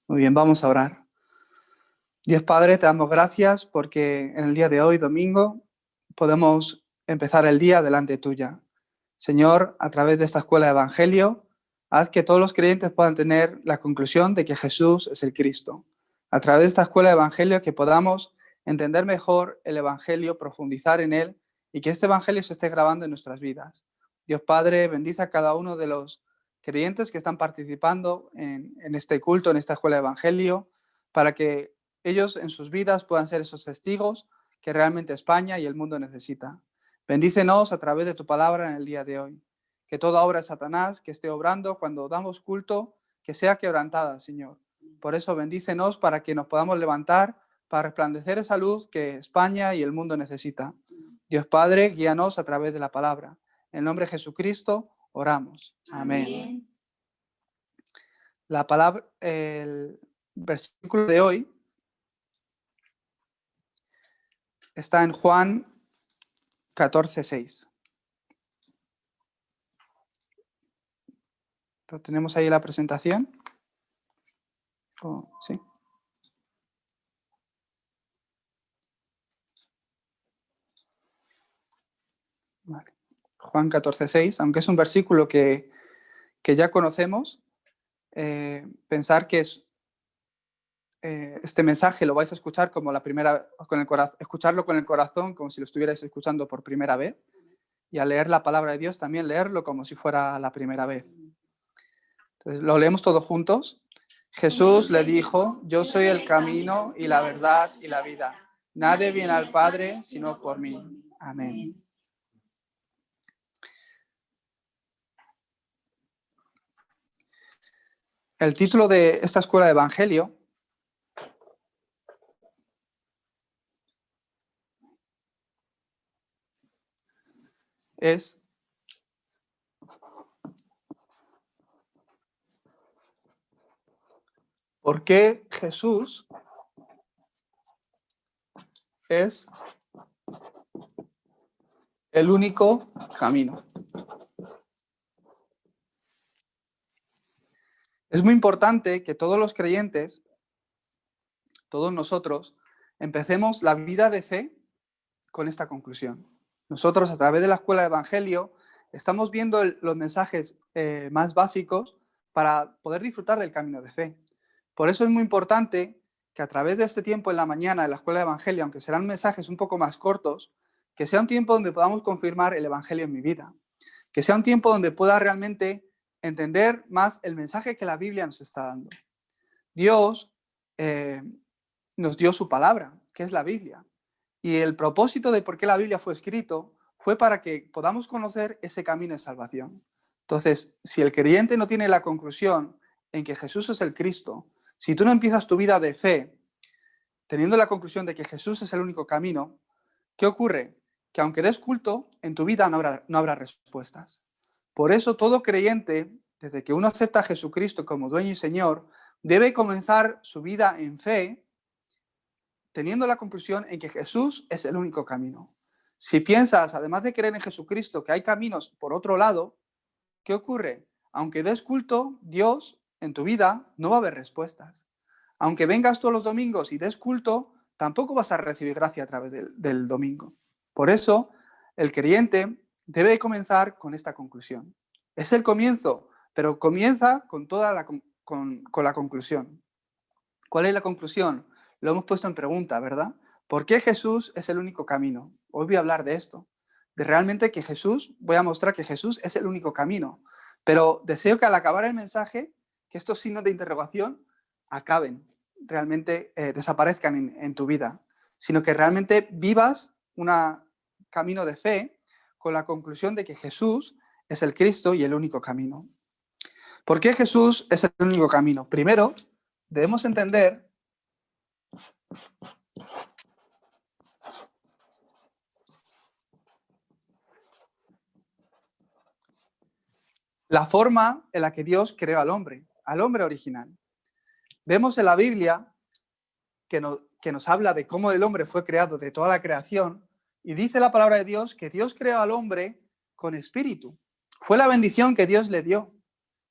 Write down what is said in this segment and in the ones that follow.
Muy bien, vamos a orar. Dios Padre, te damos gracias porque en el día de hoy, domingo, podemos empezar el día delante tuya. Señor, a través de esta escuela de Evangelio, haz que todos los creyentes puedan tener la conclusión de que Jesús es el Cristo. A través de esta escuela de Evangelio que podamos entender mejor el Evangelio, profundizar en él y que este Evangelio se esté grabando en nuestras vidas. Dios Padre, bendice a cada uno de los creyentes que están participando en este culto, en esta escuela de Evangelio, para que ellos en sus vidas puedan ser esos testigos que realmente España y el mundo necesita. Bendícenos a través de tu palabra en el día de hoy. Que toda obra de Satanás que esté obrando cuando damos culto, que sea quebrantada, Señor. Por eso bendícenos para que nos podamos levantar para resplandecer esa luz que España y el mundo necesita. Dios Padre, guíanos a través de la palabra. En el nombre de Jesucristo oramos. Amén. La palabra, el versículo de hoy está en Juan 14:6. ¿Lo tenemos ahí en la presentación? Sí. Vale. Juan 14:6, aunque es un versículo que ya conocemos, pensar que es este mensaje lo vais a escuchar como la primera, con el corazón, escucharlo con el corazón, como si lo estuvierais escuchando por primera vez, y al leer la palabra de Dios también leerlo como si fuera la primera vez. Entonces, lo leemos todos juntos. Jesús le dijo: yo soy el camino y la verdad y la vida. Nadie viene al Padre sino por mí. Amén. El título de esta escuela de Evangelio es ¿por qué Jesús es el único camino? Es muy importante que todos los creyentes, todos nosotros, empecemos la vida de fe con esta conclusión. Nosotros, a través de la escuela de Evangelio, estamos viendo los mensajes más básicos para poder disfrutar del camino de fe. Por eso es muy importante que a través de este tiempo en la mañana en la escuela de Evangelio, aunque serán mensajes un poco más cortos, que sea un tiempo donde podamos confirmar el Evangelio en mi vida. Que sea un tiempo donde pueda realmente entender más el mensaje que la Biblia nos está dando. Dios nos dio su palabra, que es la Biblia. Y el propósito de por qué la Biblia fue escrito fue para que podamos conocer ese camino de salvación. Entonces, si el creyente no tiene la conclusión en que Jesús es el Cristo, si tú no empiezas tu vida de fe teniendo la conclusión de que Jesús es el único camino, ¿qué ocurre? Que aunque des culto, en tu vida no habrá respuestas. Por eso todo creyente, desde que uno acepta a Jesucristo como dueño y Señor, debe comenzar su vida en fe teniendo la conclusión en que Jesús es el único camino. Si piensas, además de creer en Jesucristo, que hay caminos por otro lado, ¿qué ocurre? Aunque des culto, Dios en tu vida no va a haber respuestas. Aunque vengas todos los domingos y des culto, tampoco vas a recibir gracia a través del domingo. Por eso, el creyente debe comenzar con esta conclusión. Es el comienzo, pero comienza con la conclusión. ¿Cuál es la conclusión? Lo hemos puesto en pregunta, ¿verdad? ¿Por qué Jesús es el único camino? Hoy voy a hablar de esto, de realmente que Jesús, voy a mostrar que Jesús es el único camino. Pero deseo que al acabar el mensaje, que estos signos de interrogación acaben, realmente desaparezcan en tu vida, sino que realmente vivas un camino de fe con la conclusión de que Jesús es el Cristo y el único camino. ¿Por qué Jesús es el único camino? Primero, debemos entender la forma en la que Dios creó al hombre original. Vemos en la Biblia que nos habla de cómo el hombre fue creado, de toda la creación, y dice la palabra de Dios que Dios creó al hombre con espíritu. Fue la bendición que Dios le dio.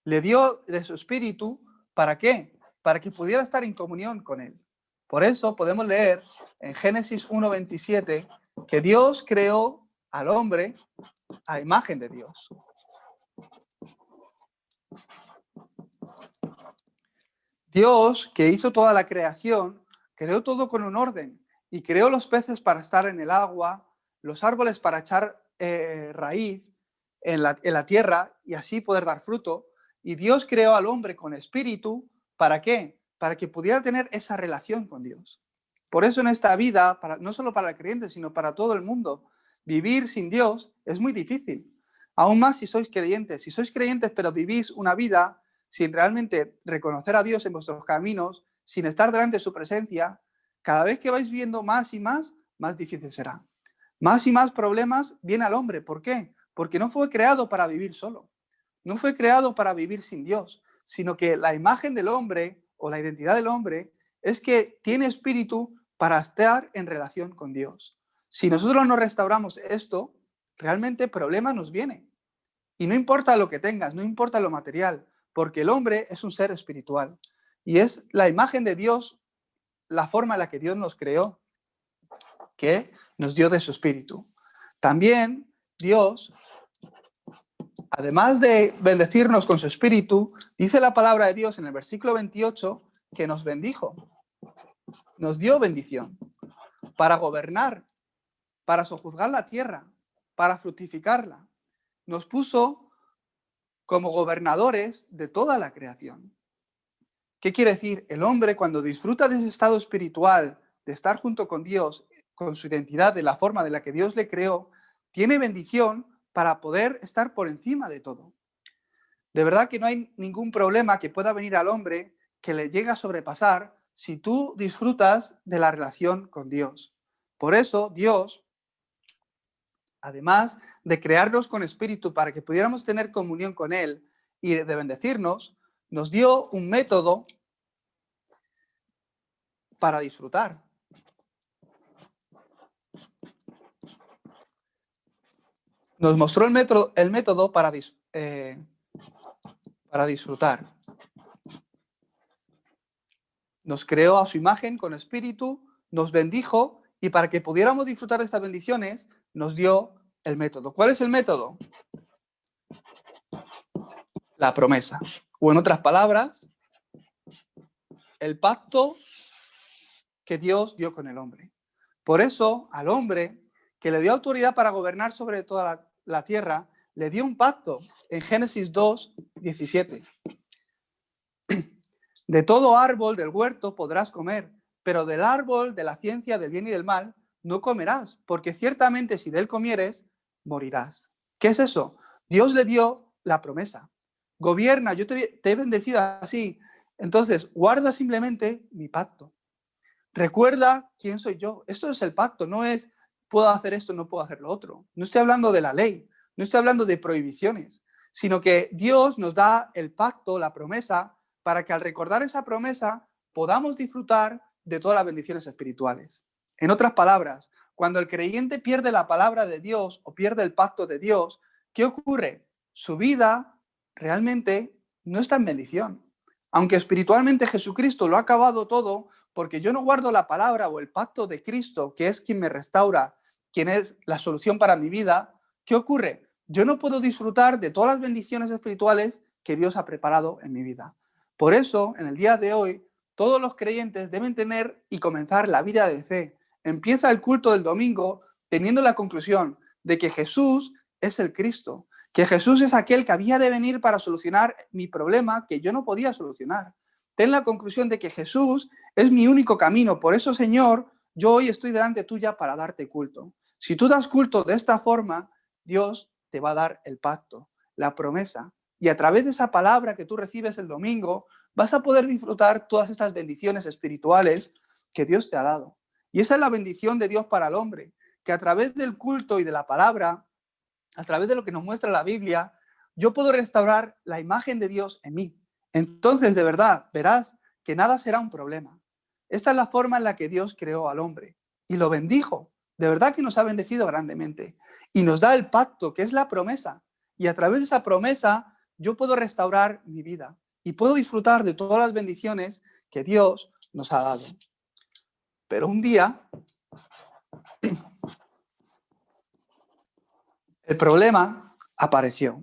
Le dio de su espíritu, ¿para qué? para que pudiera estar en comunión con Él. Por eso podemos leer en Génesis 1:27 que Dios creó al hombre a imagen de Dios. Dios, que hizo toda la creación, creó todo con un orden y creó los peces para estar en el agua, los árboles para echar raíz en la tierra y así poder dar fruto. Y Dios creó al hombre con espíritu, ¿para qué? Para que pudiera tener esa relación con Dios. Por eso en esta vida, no solo para el creyente, sino para todo el mundo, vivir sin Dios es muy difícil. Aún más si sois creyentes. Si sois creyentes pero vivís una vida sin realmente reconocer a Dios en vuestros caminos, sin estar delante de su presencia, cada vez que vais viendo más y más difícil será. Más y más problemas viene al hombre. ¿Por qué? Porque no fue creado para vivir solo. No fue creado para vivir sin Dios, sino que la imagen del hombre o la identidad del hombre es que tiene espíritu para estar en relación con Dios. Si nosotros no restauramos esto, realmente problemas nos vienen. Y no importa lo que tengas, no importa lo material, porque el hombre es un ser espiritual. Y es la imagen de Dios, la forma en la que Dios nos creó, que nos dio de su espíritu. También Dios, además de bendecirnos con su espíritu, dice la palabra de Dios en el versículo 28 que nos bendijo, nos dio bendición para gobernar, para sojuzgar la tierra, para fructificarla. Nos puso como gobernadores de toda la creación. ¿Qué quiere decir? El hombre, cuando disfruta de ese estado espiritual, de estar junto con Dios, con su identidad, de la forma de la que Dios le creó, tiene bendición para poder estar por encima de todo. De verdad que no hay ningún problema que pueda venir al hombre que le llegue a sobrepasar si tú disfrutas de la relación con Dios. Por eso, Dios, además de crearnos con espíritu para que pudiéramos tener comunión con Él y de bendecirnos, nos dio un método para disfrutar. Nos mostró el método para disfrutar. Nos creó a su imagen con espíritu, nos bendijo y para que pudiéramos disfrutar de estas bendiciones nos dio el método. ¿Cuál es el método? La promesa. O en otras palabras, el pacto que Dios dio con el hombre. Por eso, al hombre que le dio autoridad para gobernar sobre toda la tierra, le dio un pacto en Génesis 2:17. De todo árbol del huerto podrás comer, pero del árbol de la ciencia del bien y del mal no comerás, porque ciertamente si de él comieres, morirás. ¿Qué es eso? Dios le dio la promesa. Gobierna, yo te he bendecido así. Entonces, guarda simplemente mi pacto. Recuerda quién soy yo. Esto es el pacto, no es puedo hacer esto, no puedo hacer lo otro. No estoy hablando de la ley, no estoy hablando de prohibiciones, sino que Dios nos da el pacto, la promesa, para que al recordar esa promesa podamos disfrutar de todas las bendiciones espirituales. En otras palabras, cuando el creyente pierde la palabra de Dios o pierde el pacto de Dios, ¿qué ocurre? Su vida realmente no está en bendición. Aunque espiritualmente Jesucristo lo ha acabado todo, porque yo no guardo la palabra o el pacto de Cristo, que es quien me restaura, quien es la solución para mi vida, ¿qué ocurre? Yo no puedo disfrutar de todas las bendiciones espirituales que Dios ha preparado en mi vida. Por eso, en el día de hoy, todos los creyentes deben tener y comenzar la vida de fe. Empieza el culto del domingo teniendo la conclusión de que Jesús es el Cristo, que Jesús es aquel que había de venir para solucionar mi problema que yo no podía solucionar. Ten la conclusión de que Jesús es mi único camino. Por eso, Señor, yo hoy estoy delante tuya para darte culto. Si tú das culto de esta forma, Dios te va a dar el pacto, la promesa. Y a través de esa palabra que tú recibes el domingo, vas a poder disfrutar todas estas bendiciones espirituales que Dios te ha dado. Y esa es la bendición de Dios para el hombre, que a través del culto y de la palabra, a través de lo que nos muestra la Biblia, yo puedo restaurar la imagen de Dios en mí. Entonces, de verdad, verás que nada será un problema. Esta es la forma en la que Dios creó al hombre y lo bendijo. De verdad que nos ha bendecido grandemente. Y nos da el pacto, que es la promesa. Y a través de esa promesa, yo puedo restaurar mi vida. y puedo disfrutar de todas las bendiciones que Dios nos ha dado. Pero un día, el problema apareció.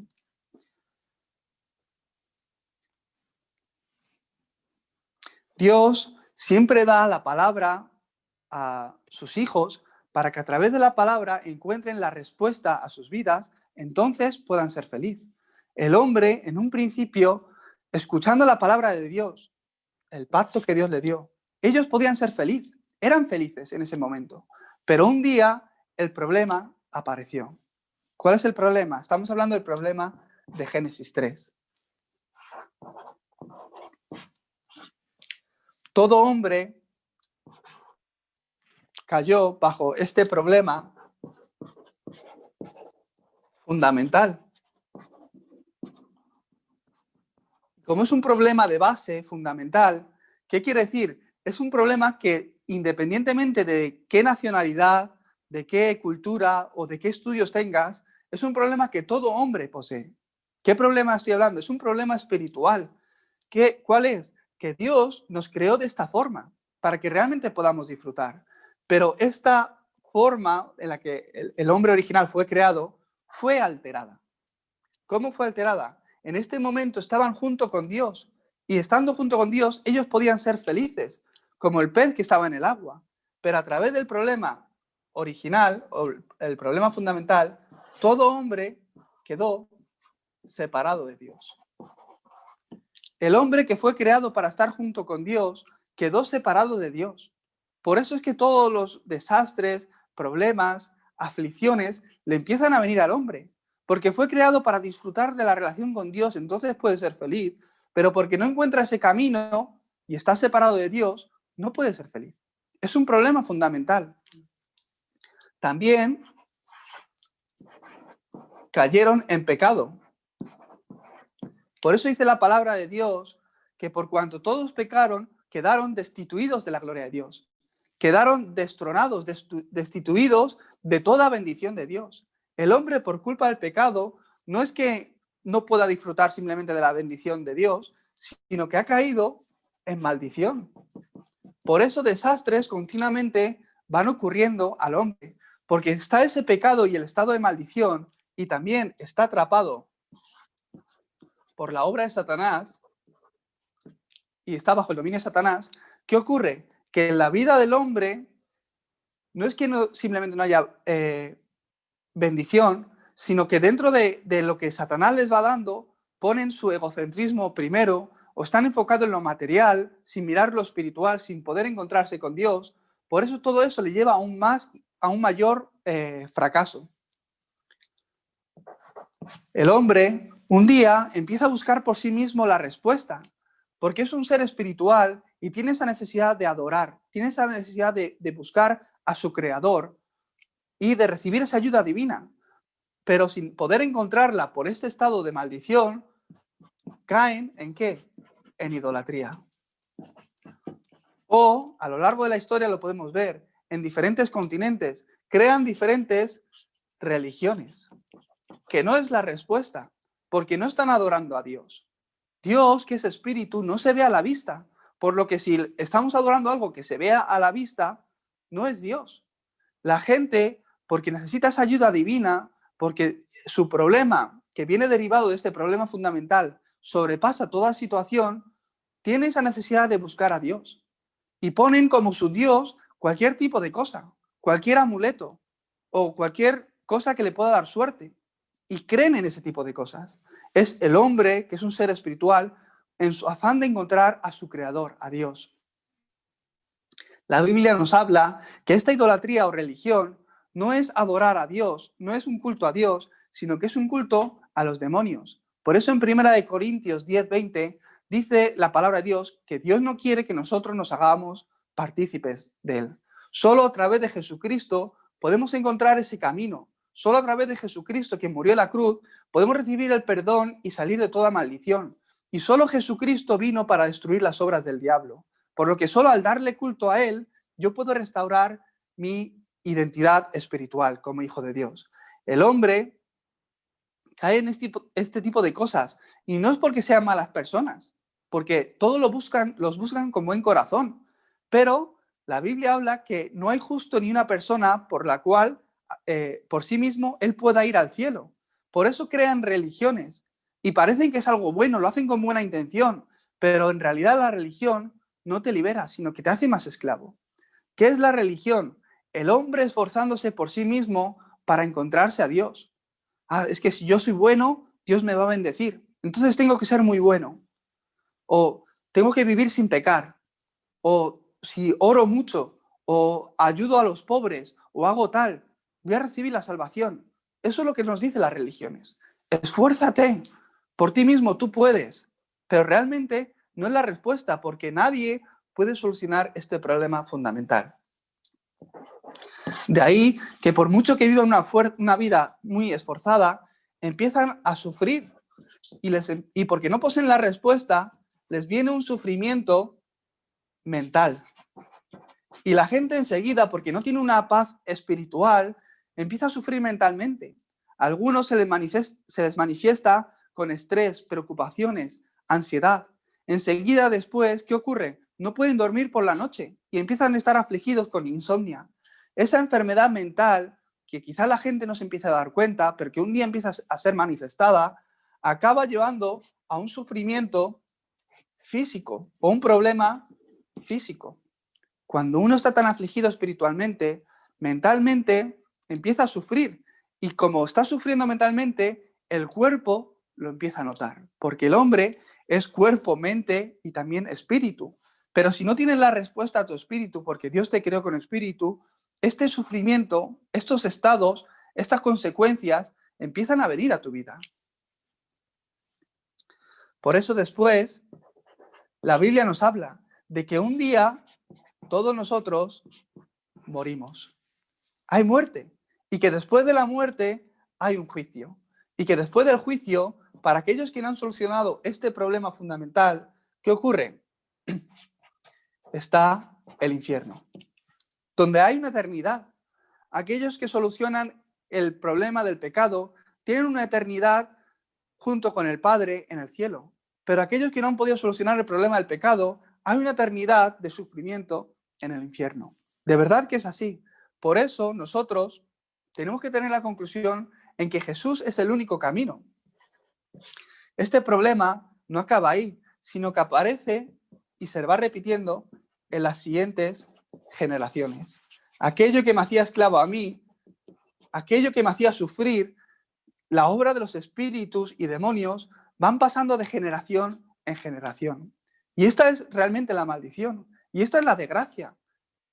Dios siempre da la palabra a sus hijos para que a través de la palabra encuentren la respuesta a sus vidas, entonces puedan ser felices. El hombre, en un principio, escuchando la palabra de Dios, el pacto que Dios le dio, ellos podían ser felices, eran felices en ese momento. Pero un día el problema apareció. ¿Cuál es el problema? Estamos hablando del problema de Génesis 3. Todo hombre cayó bajo este problema fundamental. Como es un problema de base fundamental, ¿qué quiere decir? Es un problema que, independientemente de qué nacionalidad, de qué cultura o de qué estudios tengas, es un problema que todo hombre posee. ¿Qué problema estoy hablando? Es un problema espiritual. ¿Cuál es? Que Dios nos creó de esta forma, para que realmente podamos disfrutar. Pero esta forma en la que el hombre original fue creado, fue alterada. ¿Cómo fue alterada? En este momento estaban junto con Dios, y estando junto con Dios, ellos podían ser felices, como el pez que estaba en el agua. Pero a través del problema original, o el problema fundamental, todo hombre quedó separado de Dios. El hombre que fue creado para estar junto con Dios quedó separado de Dios. Por eso es que todos los desastres, problemas, aflicciones le empiezan a venir al hombre. Porque fue creado para disfrutar de la relación con Dios, entonces puede ser feliz. Pero porque no encuentra ese camino y está separado de Dios, no puede ser feliz. Es un problema fundamental. También cayeron en pecado. Por eso dice la palabra de Dios que por cuanto todos pecaron, quedaron destituidos de la gloria de Dios. Quedaron destronados, destituidos de toda bendición de Dios. El hombre, por culpa del pecado, no es que no pueda disfrutar simplemente de la bendición de Dios, sino que ha caído en maldición. Por eso desastres continuamente van ocurriendo al hombre, porque está ese pecado y el estado de maldición, y también está atrapado por la obra de Satanás, y está bajo el dominio de Satanás. ¿Qué ocurre? Que en la vida del hombre no es que simplemente no haya bendición, sino que dentro de lo que Satanás les va dando, ponen su egocentrismo primero, o están enfocados en lo material, sin mirar lo espiritual, sin poder encontrarse con Dios. Por eso todo eso le lleva a un mayor fracaso. El hombre un día empieza a buscar por sí mismo la respuesta, porque es un ser espiritual y tiene esa necesidad de adorar, tiene esa necesidad de buscar a su creador y de recibir esa ayuda divina. Pero sin poder encontrarla por este estado de maldición, caen ¿en qué? En idolatría. O, a lo largo de la historia lo podemos ver, en diferentes continentes, crean diferentes religiones, que no es la respuesta, porque no están adorando a Dios. Dios, que es espíritu, no se ve a la vista, por lo que si estamos adorando algo que se vea a la vista, no es Dios. La gente, porque necesita esa ayuda divina, porque su problema, que viene derivado de este problema fundamental, sobrepasa toda situación, tiene esa necesidad de buscar a Dios. Y ponen como su Dios cualquier tipo de cosa, cualquier amuleto o cualquier cosa que le pueda dar suerte. Y creen en ese tipo de cosas. Es el hombre, que es un ser espiritual, en su afán de encontrar a su creador, a Dios. La Biblia nos habla que esta idolatría o religión no es adorar a Dios, no es un culto a Dios, sino que es un culto a los demonios. Por eso en 1 Corintios 10:20 dice la palabra de Dios que Dios no quiere que nosotros nos hagamos partícipes de él. Solo a través de Jesucristo podemos encontrar ese camino. Solo a través de Jesucristo, quien murió en la cruz, podemos recibir el perdón y salir de toda maldición. Y solo Jesucristo vino para destruir las obras del diablo. Por lo que solo al darle culto a él, yo puedo restaurar mi identidad espiritual como hijo de Dios. El hombre cae en este tipo de cosas, y no es porque sean malas personas, porque todos los buscan con buen corazón, pero la Biblia habla que no hay justo ni una persona por la cual, por sí mismo, él pueda ir al cielo. Por eso crean religiones y parecen que es algo bueno, lo hacen con buena intención, pero en realidad la religión no te libera, sino que te hace más esclavo. ¿Qué es la religión? El hombre esforzándose por sí mismo para encontrarse a Dios. Es que si yo soy bueno, Dios me va a bendecir. Entonces tengo que ser muy bueno. O tengo que vivir sin pecar. O si oro mucho, o ayudo a los pobres, o hago tal, voy a recibir la salvación. Eso es lo que nos dicen las religiones. Esfuérzate. Por ti mismo tú puedes. Pero realmente no es la respuesta, porque nadie puede solucionar este problema fundamental. De ahí que por mucho que vivan una vida muy esforzada, empiezan a sufrir y porque no poseen la respuesta, les viene un sufrimiento mental. Y la gente enseguida, porque no tiene una paz espiritual, empieza a sufrir mentalmente. A algunos se les manifiesta con estrés, preocupaciones, ansiedad. Enseguida después, ¿qué ocurre? No pueden dormir por la noche y empiezan a estar afligidos con insomnia. Esa enfermedad mental, que quizá la gente no se empieza a dar cuenta, pero que un día empieza a ser manifestada, acaba llevando a un sufrimiento físico o un problema físico. Cuando uno está tan afligido espiritualmente, mentalmente empieza a sufrir. Y como está sufriendo mentalmente, el cuerpo lo empieza a notar. Porque el hombre es cuerpo, mente y también espíritu. Pero si no tienes la respuesta a tu espíritu, porque Dios te creó con espíritu, este sufrimiento, estos estados, estas consecuencias empiezan a venir a tu vida. Por eso después, la Biblia nos habla de que un día todos nosotros morimos. Hay muerte. Y que después de la muerte hay un juicio. Y que después del juicio, para aquellos que no han solucionado este problema fundamental, ¿qué ocurre? Está el infierno, donde hay una eternidad. Aquellos que solucionan el problema del pecado tienen una eternidad junto con el Padre en el cielo. Pero aquellos que no han podido solucionar el problema del pecado, hay una eternidad de sufrimiento en el infierno. De verdad que es así. Por eso nosotros tenemos que tener la conclusión en que Jesús es el único camino. Este problema no acaba ahí, sino que aparece y se va repitiendo en las siguientes generaciones. Aquello que me hacía esclavo a mí, aquello que me hacía sufrir, la obra de los espíritus y demonios van pasando de generación en generación. Y esta es realmente la maldición. Y esta es la desgracia.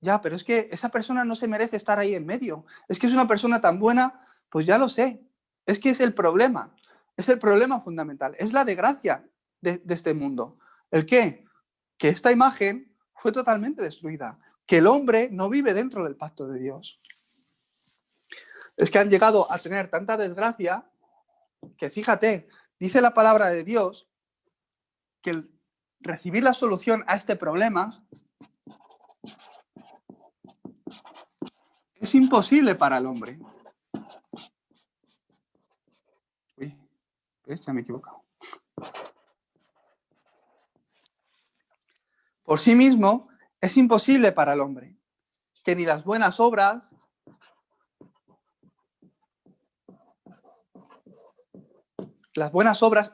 Ya, pero es que esa persona no se merece estar ahí en medio. Es que es una persona tan buena, pues ya lo sé. Es que es el problema. Es el problema fundamental. Es la desgracia de este mundo. ¿El qué? Que esta imagen fue totalmente destruida. Que el hombre no vive dentro del pacto de Dios. Es que han llegado a tener tanta desgracia que, fíjate, dice la palabra de Dios que recibir la solución a este problema es imposible para el hombre. Uy, ¿ves? Ya me he equivocado. Por sí mismo es imposible para el hombre, que ni las buenas obras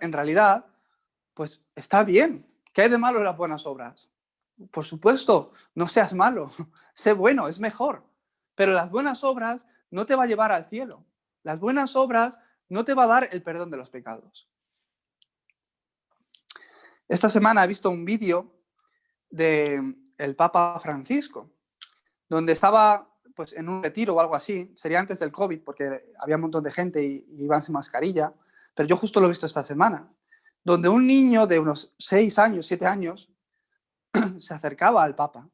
en realidad, pues está bien. ¿Qué hay de malo en las buenas obras? Por supuesto, no seas malo, sé bueno, es mejor. Pero las buenas obras no te va a llevar al cielo. Las buenas obras no te va a dar el perdón de los pecados. Esta semana he visto un vídeo del Papa Francisco, donde estaba pues, en un retiro o algo así, sería antes del COVID, porque había un montón de gente y iban sin mascarilla, pero yo justo lo he visto esta semana, donde un niño de unos 6 años, 7 años, se acercaba al Papa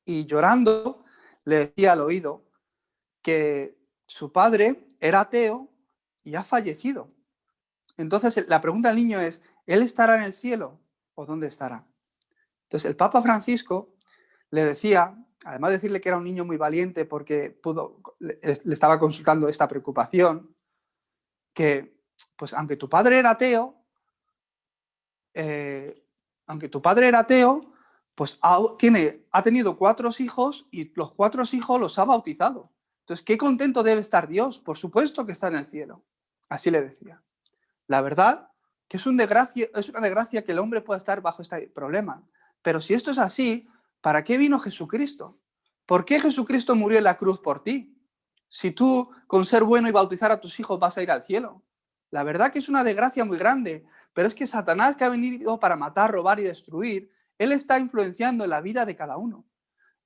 y llorando le decía al oído que su padre era ateo y ha fallecido. Entonces la pregunta del niño es, ¿él estará en el cielo o dónde estará? Entonces el Papa Francisco le decía, además de decirle que era un niño muy valiente porque le estaba consultando esta preocupación, que pues aunque tu padre era ateo, aunque tu padre era ateo, pues ha tenido 4 hijos y los 4 hijos los ha bautizado. Entonces, qué contento debe estar Dios. Por supuesto que está en el cielo. Así le decía. La verdad que es una desgracia que el hombre pueda estar bajo este problema. Pero si esto es así, ¿para qué vino Jesucristo? ¿Por qué Jesucristo murió en la cruz por ti? Si tú, con ser bueno y bautizar a tus hijos, vas a ir al cielo. La verdad que es una desgracia muy grande, pero es que Satanás, que ha venido para matar, robar y destruir, él está influenciando en la vida de cada uno.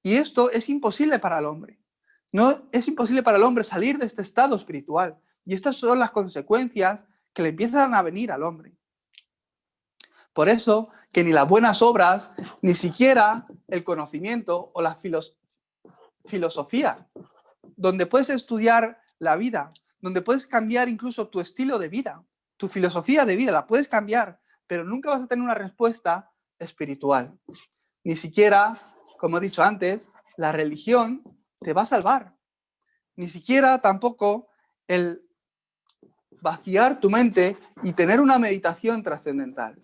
Y esto es imposible para el hombre. No es imposible para el hombre salir de este estado espiritual. Y estas son las consecuencias que le empiezan a venir al hombre. Por eso que ni las buenas obras, ni siquiera el conocimiento o la filosofía, donde puedes estudiar la vida, donde puedes cambiar incluso tu estilo de vida, tu filosofía de vida, la puedes cambiar, pero nunca vas a tener una respuesta espiritual. Ni siquiera, como he dicho antes, la religión te va a salvar. Ni siquiera tampoco el vaciar tu mente y tener una meditación trascendental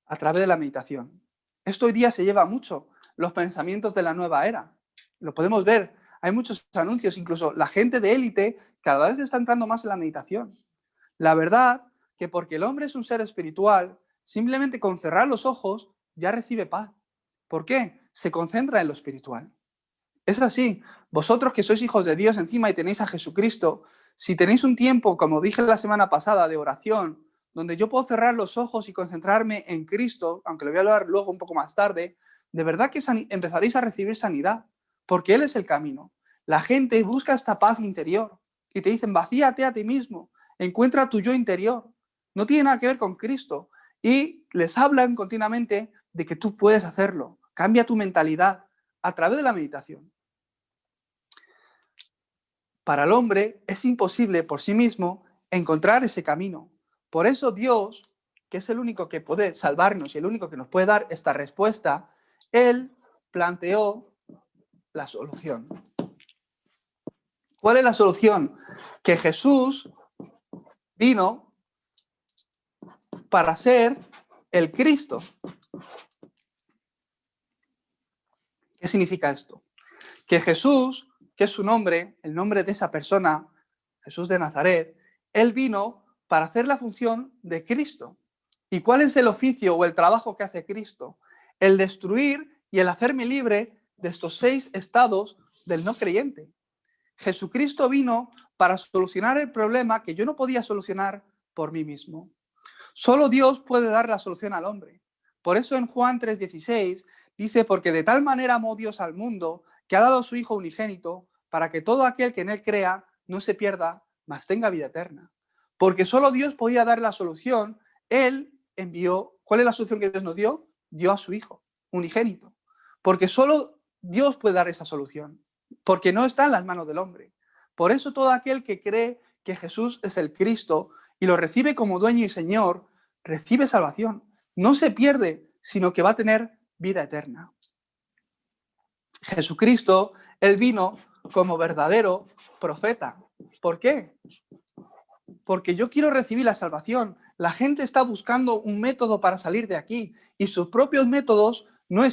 a través de la meditación. Esto hoy día se lleva mucho, los pensamientos de la nueva era. Lo podemos ver, hay muchos anuncios, incluso la gente de élite cada vez está entrando más en la meditación. La verdad que porque el hombre es un ser espiritual, simplemente con cerrar los ojos ya recibe paz. ¿Por qué? Se concentra en lo espiritual. Es así. Vosotros que sois hijos de Dios encima y tenéis a Jesucristo, si tenéis un tiempo, como dije la semana pasada, de oración, donde yo puedo cerrar los ojos y concentrarme en Cristo, aunque lo voy a hablar luego un poco más tarde, de verdad que empezaréis a recibir sanidad, porque Él es el camino. La gente busca esta paz interior y te dicen, vacíate a ti mismo, encuentra tu yo interior. No tiene nada que ver con Cristo. Y les hablan continuamente de que tú puedes hacerlo. Cambia tu mentalidad a través de la meditación. Para el hombre es imposible por sí mismo encontrar ese camino. Por eso Dios, que es el único que puede salvarnos y el único que nos puede dar esta respuesta, Él planteó la solución. ¿Cuál es la solución? Que Jesús vino para ser el Cristo. ¿Qué significa esto? Que Jesús, que es su nombre, el nombre de esa persona, Jesús de Nazaret, Él vino para hacer la función de Cristo. ¿Y cuál es el oficio o el trabajo que hace Cristo? El destruir y el hacerme libre de estos 6 estados del no creyente. Jesucristo vino para solucionar el problema que yo no podía solucionar por mí mismo. Solo Dios puede dar la solución al hombre. Por eso en Juan 3:16 dice, porque de tal manera amó Dios al mundo, que ha dado a su Hijo unigénito, para que todo aquel que en Él crea no se pierda, mas tenga vida eterna. Porque solo Dios podía dar la solución. Él envió, ¿cuál es la solución que Dios nos dio? Dio a su Hijo unigénito. Porque solo Dios puede dar esa solución, porque no está en las manos del hombre. Por eso todo aquel que cree que Jesús es el Cristo y lo recibe como dueño y Señor, recibe salvación. No se pierde, sino que va a tener vida eterna. Jesucristo, Él vino como verdadero profeta. ¿Por qué? Porque yo quiero recibir la salvación. La gente está buscando un método para salir de aquí y sus propios métodos no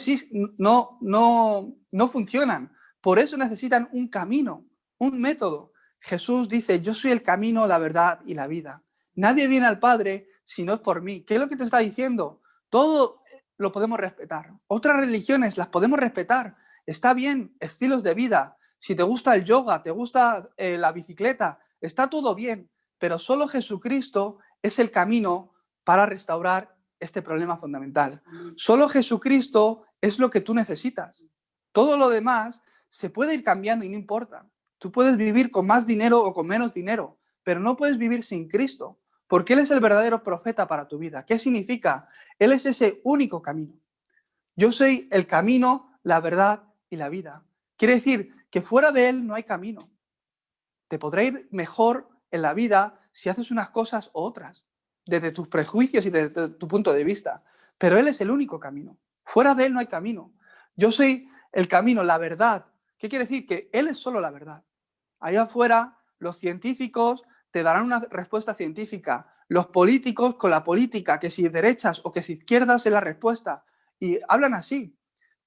funcionan. Por eso necesitan un camino, un método. Jesús dice, yo soy el camino, la verdad y la vida. Nadie viene al Padre si no es por mí. ¿Qué es lo que te está diciendo? Todo lo podemos respetar. Otras religiones las podemos respetar. Está bien, estilos de vida. Si te gusta el yoga, te gusta la bicicleta, está todo bien. Pero solo Jesucristo es el camino para restaurar este problema fundamental. Solo Jesucristo es lo que tú necesitas. Todo lo demás se puede ir cambiando y no importa. Tú puedes vivir con más dinero o con menos dinero, pero no puedes vivir sin Cristo, porque Él es el verdadero profeta para tu vida. ¿Qué significa? Él es ese único camino. Yo soy el camino, la verdad y la vida. Quiere decir que fuera de Él no hay camino. Te podrá ir mejor en la vida si haces unas cosas u otras, desde tus prejuicios y desde tu punto de vista. Pero Él es el único camino. Fuera de Él no hay camino. Yo soy el camino, la verdad. ¿Qué quiere decir? Que Él es solo la verdad. Allá afuera, los científicos te darán una respuesta científica. Los políticos con la política, que si derechas o que si izquierdas es la respuesta. Y hablan así,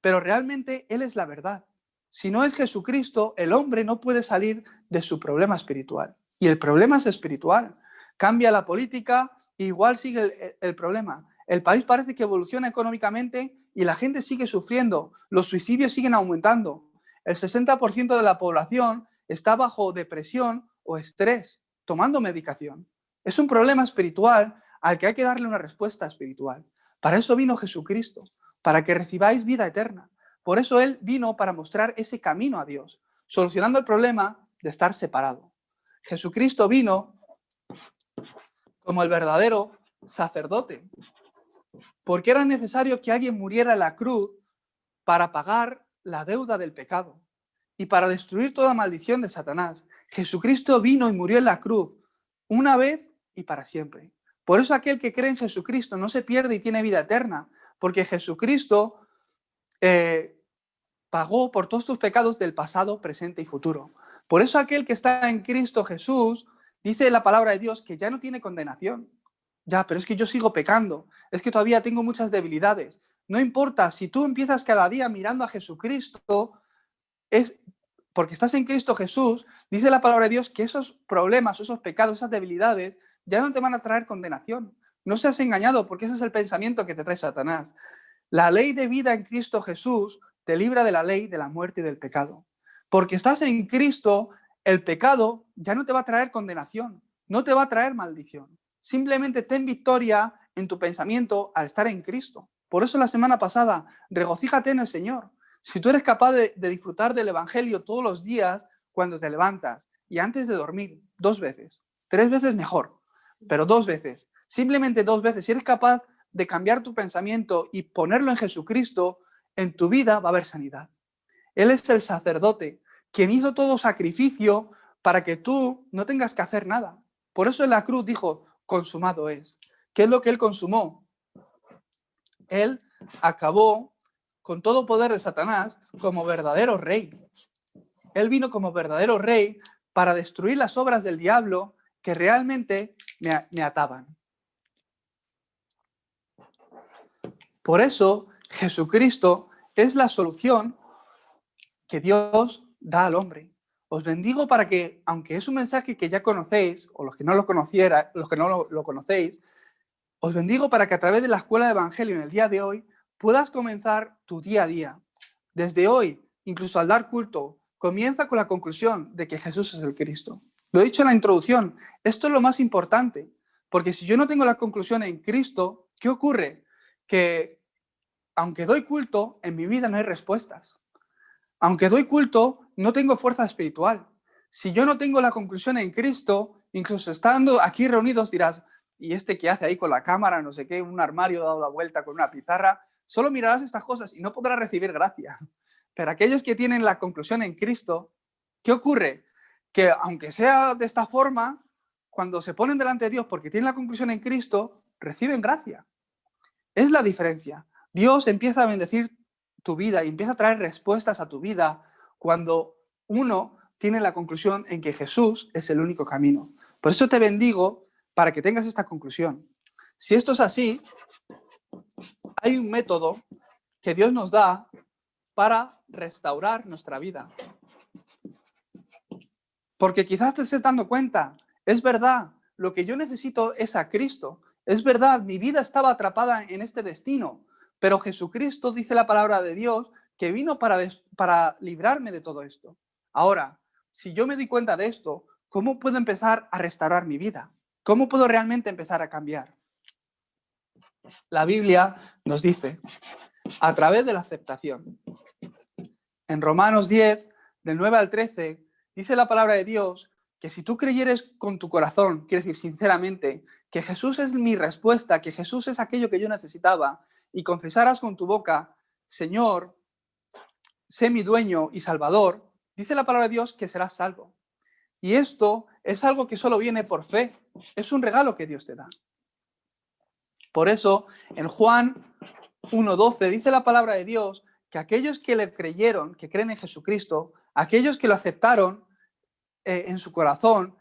pero realmente Él es la verdad. Si no es Jesucristo, el hombre no puede salir de su problema espiritual. Y el problema es espiritual. Cambia la política, igual sigue el problema. El país parece que evoluciona económicamente y la gente sigue sufriendo. Los suicidios siguen aumentando. El 60% de la población está bajo depresión o estrés, tomando medicación. Es un problema espiritual al que hay que darle una respuesta espiritual. Para eso vino Jesucristo, para que recibáis vida eterna. Por eso Él vino para mostrar ese camino a Dios, solucionando el problema de estar separado. Jesucristo vino como el verdadero sacerdote, porque era necesario que alguien muriera en la cruz para pagar la deuda del pecado y para destruir toda maldición de Satanás. Jesucristo vino y murió en la cruz una vez y para siempre. Por eso aquel que cree en Jesucristo no se pierde y tiene vida eterna, porque Jesucristo pagó por todos tus pecados del pasado, presente y futuro. Por eso aquel que está en Cristo Jesús, dice la palabra de Dios que ya no tiene condenación. Ya, pero es que yo sigo pecando, es que todavía tengo muchas debilidades. No importa, si tú empiezas cada día mirando a Jesucristo, es porque estás en Cristo Jesús, dice la palabra de Dios que esos problemas, esos pecados, esas debilidades, ya no te van a traer condenación. No seas engañado, porque ese es el pensamiento que te trae Satanás. La ley de vida en Cristo Jesús te libra de la ley de la muerte y del pecado. Porque estás en Cristo, el pecado ya no te va a traer condenación, no te va a traer maldición. Simplemente ten victoria en tu pensamiento al estar en Cristo. Por eso la semana pasada, regocíjate en el Señor. Si tú eres capaz de disfrutar del Evangelio todos los días, cuando te levantas y antes de dormir, 2 veces, 3 veces mejor, pero 2 veces, simplemente 2 veces, si eres capaz de cambiar tu pensamiento y ponerlo en Jesucristo, en tu vida va a haber sanidad. Él es el sacerdote, quien hizo todo sacrificio para que tú no tengas que hacer nada. Por eso en la cruz dijo, consumado es. ¿Qué es lo que Él consumó? Él acabó con todo poder de Satanás como verdadero rey. Él vino como verdadero rey para destruir las obras del diablo que realmente me ataban. Por eso Jesucristo es la solución que Dios da al hombre. Os bendigo para que, aunque es un mensaje que ya conocéis, o los que no lo conocéis, os bendigo para que a través de la escuela de Evangelio en el día de hoy puedas comenzar tu día a día. Desde hoy, incluso al dar culto, comienza con la conclusión de que Jesús es el Cristo. Lo he dicho en la introducción, esto es lo más importante, porque si yo no tengo la conclusión en Cristo, ¿qué ocurre? Que aunque doy culto, en mi vida no hay respuestas. Aunque doy culto, no tengo fuerza espiritual. Si yo no tengo la conclusión en Cristo, incluso estando aquí reunidos dirás, ¿y este qué hace ahí con la cámara, no sé qué, un armario dado la vuelta con una pizarra? Solo mirarás estas cosas y no podrás recibir gracia. Pero aquellos que tienen la conclusión en Cristo, ¿qué ocurre? Que aunque sea de esta forma, cuando se ponen delante de Dios porque tienen la conclusión en Cristo, reciben gracia. Es la diferencia. Dios empieza a bendecir tu vida y empieza a traer respuestas a tu vida cuando uno tiene la conclusión en que Jesús es el único camino. Por eso te bendigo para que tengas esta conclusión. Si esto es así, hay un método que Dios nos da para restaurar nuestra vida. Porque quizás te estés dando cuenta, es verdad, lo que yo necesito es a Cristo. Es verdad, mi vida estaba atrapada en este destino, pero Jesucristo, dice la palabra de Dios, que vino para librarme de todo esto. Ahora, si yo me di cuenta de esto, ¿cómo puedo empezar a restaurar mi vida? ¿Cómo puedo realmente empezar a cambiar? La Biblia nos dice, a través de la aceptación. En Romanos 10, del 9 al 13, dice la palabra de Dios que si tú creyeres con tu corazón, quiere decir sinceramente, que Jesús es mi respuesta, que Jesús es aquello que yo necesitaba, y confesaras con tu boca, Señor, sé mi dueño y salvador, dice la palabra de Dios que serás salvo. Y esto es algo que solo viene por fe, es un regalo que Dios te da. Por eso, en Juan 1:12 dice la palabra de Dios que aquellos que le creyeron, que creen en Jesucristo, aquellos que lo aceptaron en su corazón,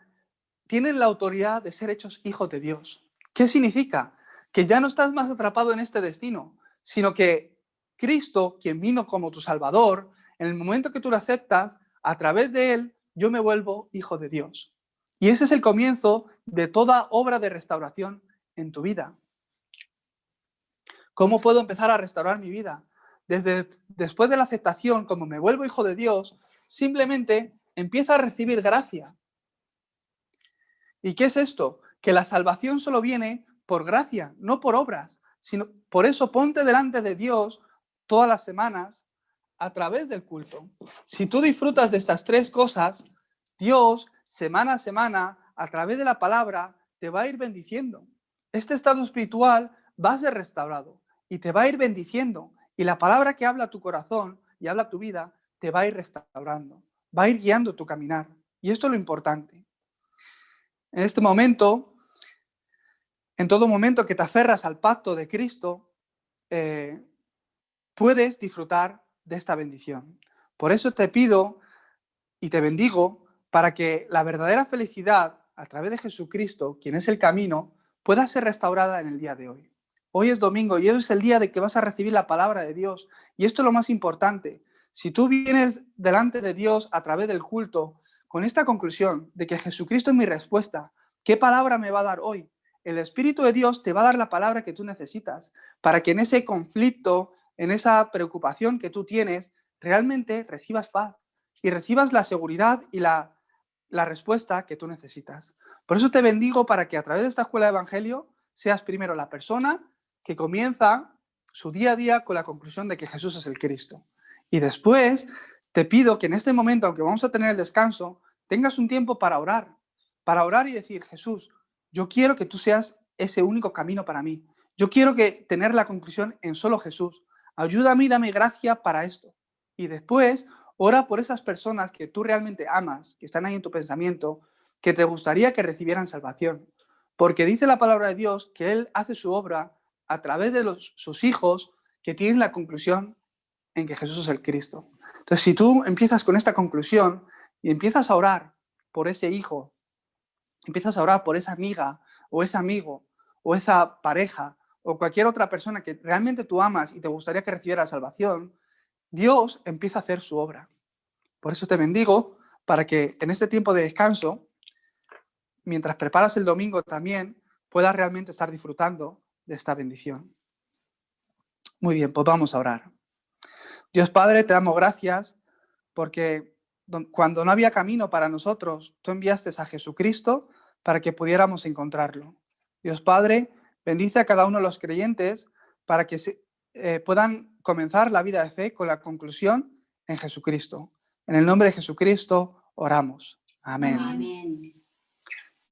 tienen la autoridad de ser hechos hijos de Dios. ¿Qué significa? Que ya no estás más atrapado en este destino, sino que Cristo, quien vino como tu Salvador, en el momento que tú lo aceptas, a través de Él, yo me vuelvo hijo de Dios. Y ese es el comienzo de toda obra de restauración en tu vida. ¿Cómo puedo empezar a restaurar mi vida? Después de la aceptación, como me vuelvo hijo de Dios, simplemente empiezo a recibir gracia. ¿Y qué es esto? Que la salvación solo viene por gracia, no por obras. Por eso ponte delante de Dios todas las semanas a través del culto. Si tú disfrutas de estas tres cosas, Dios, semana a semana, a través de la palabra, te va a ir bendiciendo. Este estado espiritual va a ser restaurado y te va a ir bendiciendo. Y la palabra que habla tu corazón y habla tu vida, te va a ir restaurando, va a ir guiando tu caminar. Y esto es lo importante. En este momento, en todo momento que te aferras al pacto de Cristo, puedes disfrutar de esta bendición. Por eso te pido y te bendigo para que la verdadera felicidad a través de Jesucristo, quien es el camino, pueda ser restaurada en el día de hoy. Hoy es domingo y hoy es el día de que vas a recibir la palabra de Dios. Y esto es lo más importante. Si tú vienes delante de Dios a través del culto con esta conclusión de que Jesucristo es mi respuesta, ¿qué palabra me va a dar hoy? El Espíritu de Dios te va a dar la palabra que tú necesitas para que en ese conflicto, en esa preocupación que tú tienes, realmente recibas paz y recibas la seguridad y la respuesta que tú necesitas. Por eso te bendigo para que a través de esta escuela de Evangelio seas primero la persona que comienza su día a día con la conclusión de que Jesús es el Cristo. Y después te pido que en este momento, aunque vamos a tener el descanso, tengas un tiempo para orar y decir, Jesús, yo quiero que tú seas ese único camino para mí. Yo quiero tener la conclusión en solo Jesús. Ayúdame y dame gracia para esto. Y después, ora por esas personas que tú realmente amas, que están ahí en tu pensamiento, que te gustaría que recibieran salvación. Porque dice la palabra de Dios que Él hace su obra a través de sus hijos que tienen la conclusión en que Jesús es el Cristo. Entonces, si tú empiezas con esta conclusión y empiezas a orar por ese hijo, empiezas a orar por esa amiga o ese amigo o esa pareja o cualquier otra persona que realmente tú amas y te gustaría que recibiera salvación, Dios empieza a hacer su obra. Por eso te bendigo para que en este tiempo de descanso, mientras preparas el domingo también, puedas realmente estar disfrutando de esta bendición. Muy bien, pues vamos a orar. Dios Padre, te damos gracias porque cuando no había camino para nosotros, tú enviaste a Jesucristo para que pudiéramos encontrarlo. Dios Padre, bendice a cada uno de los creyentes para que puedan comenzar la vida de fe con la conclusión en Jesucristo. En el nombre de Jesucristo oramos. Amén. Amén.